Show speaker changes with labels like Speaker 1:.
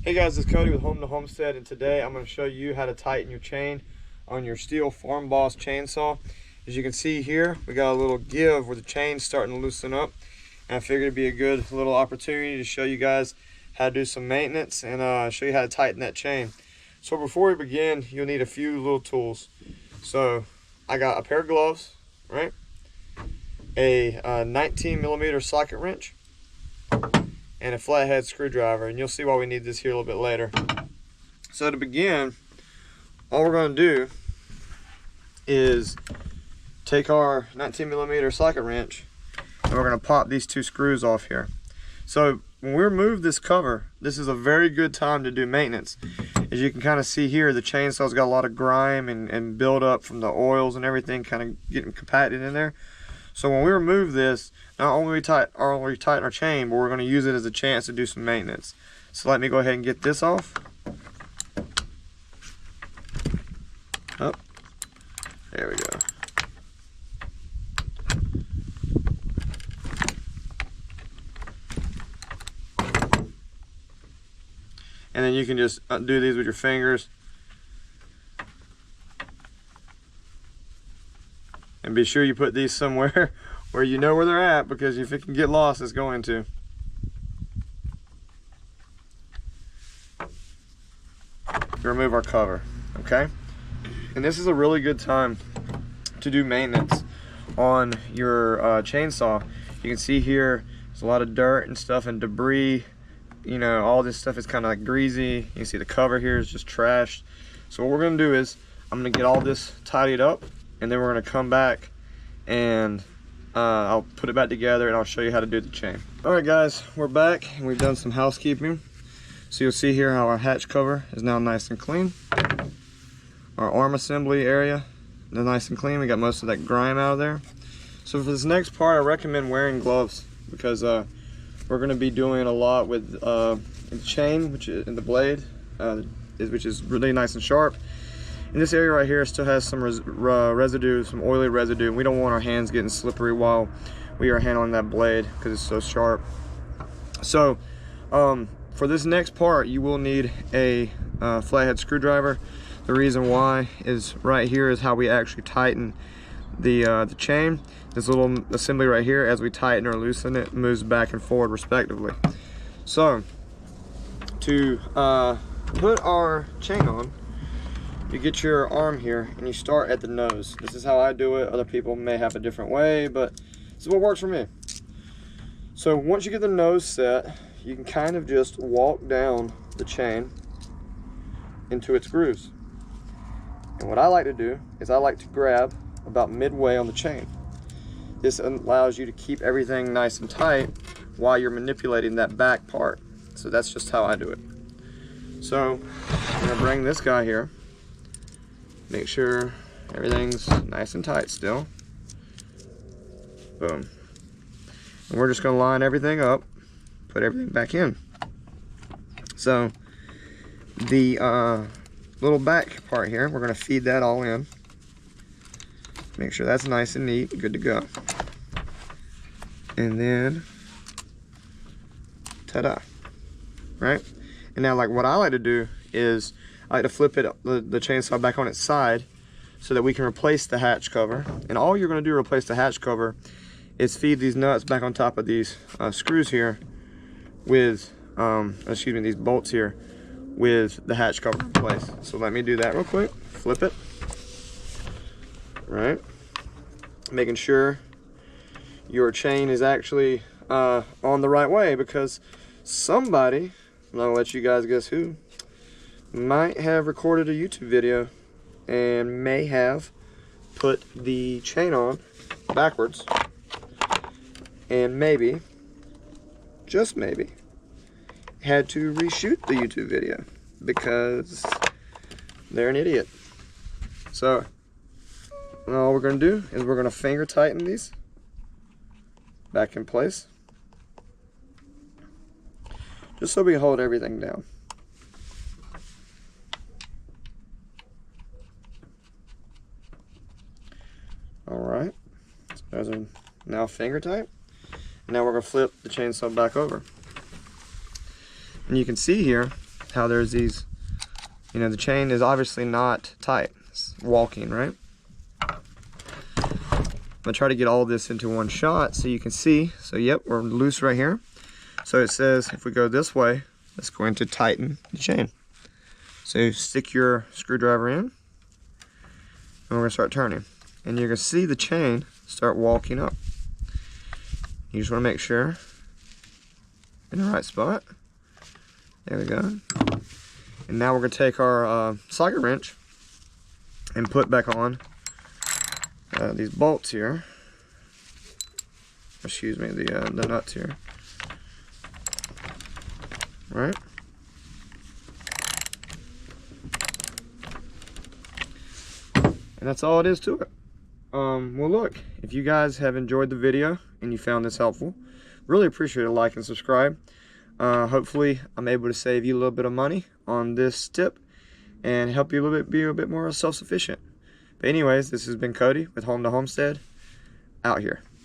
Speaker 1: Hey guys, it's Cody with Homestead, and today I'm going to show you how to tighten your chain on your STIHL Farm Boss chainsaw. As you can see here, we got a little give where the chain's starting to loosen up, and I figured it'd be a good little opportunity to show you guys how to do some maintenance and show you how to tighten that chain. So before we begin, you'll need a few little tools. So I got a pair of gloves, right? A 19mm socket wrench, and a flathead screwdriver, and you'll see why we need this here a little bit later. So to begin, all we're going to do is take our 19mm socket wrench and we're going to pop these two screws off here. So when we remove this cover, this is a very good time to do maintenance. As you can kind of see here, the chainsaw's got a lot of grime and build up from the oils and everything kind of getting compacted in there. So when we remove this, not only we tighten our chain, but we're going to use it as a chance to do some maintenance. So let me go ahead and get this off. Oh, there we go. And then you can just undo these with your fingers. And be sure you put these somewhere where you know where they're at, because if it can get lost, it's going to. Remove our cover, okay? And this is a really good time to do maintenance on your chainsaw. You can see here, there's a lot of dirt and stuff and debris. You know, all this stuff is kind of like greasy. You can see the cover here is just trashed. So what we're gonna do is, I'm gonna get all this tidied up, and then we're gonna come back and I'll put it back together and I'll show you how to do the chain. All right guys, we're back and we've done some housekeeping. So you'll see here how our hatch cover is now nice and clean. Our arm assembly area is nice and clean. We got most of that grime out of there. So for this next part, I recommend wearing gloves, because we're gonna be doing a lot with the chain, which is in the blade, which is really nice and sharp. And this area right here still has some residue, some oily residue, and we don't want our hands getting slippery while we are handling that blade because it's so sharp. So for this next part, you will need a flathead screwdriver. The reason why is right here is how we actually tighten the chain. This little assembly right here, as we tighten or loosen it, moves back and forward respectively. So to put our chain on, you get your arm here and you start at the nose. This is how I do it. Other people may have a different way, but this is what works for me. So once you get the nose set, you can kind of just walk down the chain into its grooves. And what I like to do is I like to grab about midway on the chain. This allows you to keep everything nice and tight while you're manipulating that back part. So that's just how I do it. So I'm gonna bring this guy here. Make sure everything's nice and tight still. Boom. And we're just gonna line everything up, put everything back in. So the little back part here, we're gonna feed that all in. Make sure that's nice and neat, good to go. And then, ta-da, right? And now, like, what I like to do is I like to flip it, the chainsaw back on its side, so that we can replace the hatch cover. And all you're going to do to replace the hatch cover is feed these nuts back on top of these screws here with, these bolts here with the hatch cover in place. So let me do that real quick. Flip it. Right. Making sure your chain is actually on the right way, because somebody, and I'll let you guys guess who, might have recorded a YouTube video and may have put the chain on backwards, and maybe, just maybe, had to reshoot the YouTube video because they're an idiot. So all we're going to do is we're going to finger tighten these back in place, just so we hold everything down. All right, so those are now finger tight. Now we're going to flip the chainsaw back over. And you can see here, how there's these, you know, the chain is obviously not tight. It's walking, right? I'm gonna try to get all this into one shot so you can see. So yep, we're loose right here. So it says if we go this way, it's going to tighten the chain. So stick your screwdriver in, and we're gonna start turning. And you're gonna see the chain start walking up. You just wanna make sure in the right spot. There we go. And now we're gonna take our socket wrench and put back on these bolts here. Excuse me, the nuts here. Right. And that's all it is to it. Well, look, if you guys have enjoyed the video and you found this helpful, really appreciate a like and subscribe. Hopefully I'm able to save you a little bit of money on this tip and help you a little bit be a bit more self-sufficient. But anyways, this has been Cody with Home to Homestead, out here.